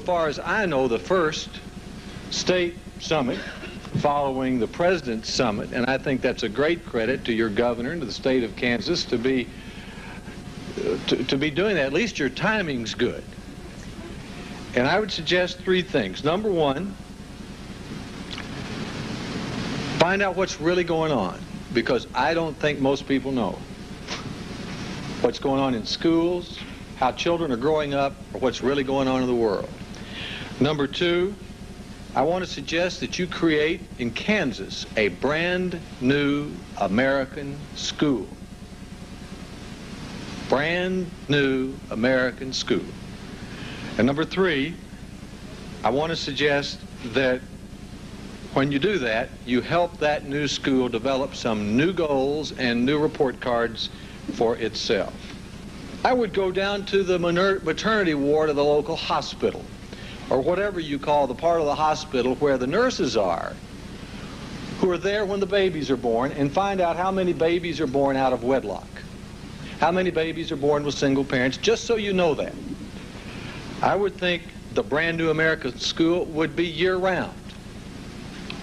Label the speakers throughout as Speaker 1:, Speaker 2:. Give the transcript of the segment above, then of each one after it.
Speaker 1: As far as I know, the first state summit following the President's Summit, and I think that's a great credit to your governor and to the state of Kansas to be doing that. At least your timing's good. And I would suggest three things. Number one, find out what's really going on, because I don't think most people know what's going on in schools, how children are growing up, or what's really going on in the world. Number two, I want to suggest that you create in Kansas a brand new American school. Brand new American school. And number three, I want to suggest that when you do that, you help that new school develop some new goals and new report cards for itself. I would go down to the maternity ward of the local hospital, or whatever you call the part of the hospital where the nurses are, who are there when the babies are born, and find out how many babies are born out of wedlock, how many babies are born with single parents, just so you know that. I would think the brand new American school would be year-round,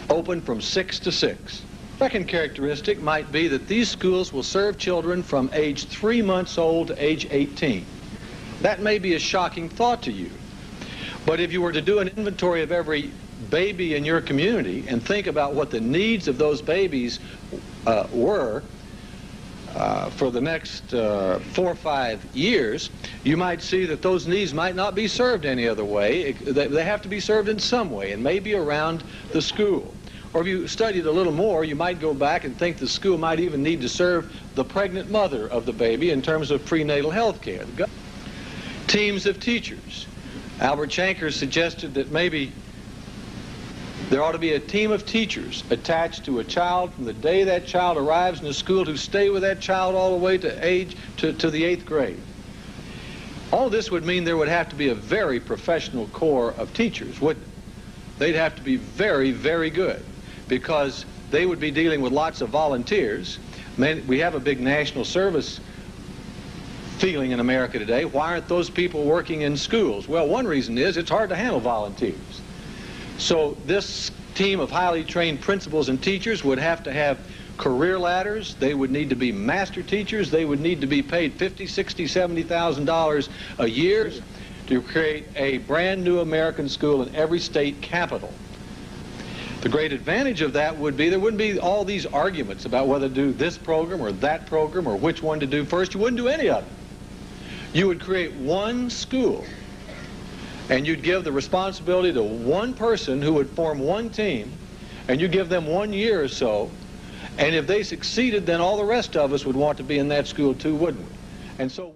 Speaker 1: open from 6 to 6. Second characteristic might be that these schools will serve children from age 3 months old to age 18. That may be a shocking thought to you, but if you were to do an inventory of every baby in your community and think about what the needs of those babies were for the next 4 or 5 years, you might see that those needs might not be served any other way. They have to be served in some way, and maybe around the school. Or if you studied a little more, you might go back and think the school might even need to serve the pregnant mother of the baby in terms of prenatal health care. Teams of teachers. Albert Shanker suggested that maybe there ought to be a team of teachers attached to a child from the day that child arrives in the school to stay with that child all the way to the 8th grade. All this would mean there would have to be a very professional corps of teachers. They'd have to be very, very good, because they would be dealing with lots of volunteers. We have a big national service feeling in America today. Why aren't those people working in schools? Well, one reason is it's hard to handle volunteers. So this team of highly trained principals and teachers would have to have career ladders. They would need to be master teachers. They would need to be paid $50,000, $60,000, $70,000 a year to create a brand new American school in every state capital. The great advantage of that would be there wouldn't be all these arguments about whether to do this program or that program or which one to do first. You wouldn't do any of it. You would create one school, and you'd give the responsibility to one person who would form one team, and you give them 1 year or so, and if they succeeded, then all the rest of us would want to be in that school too, wouldn't we? And so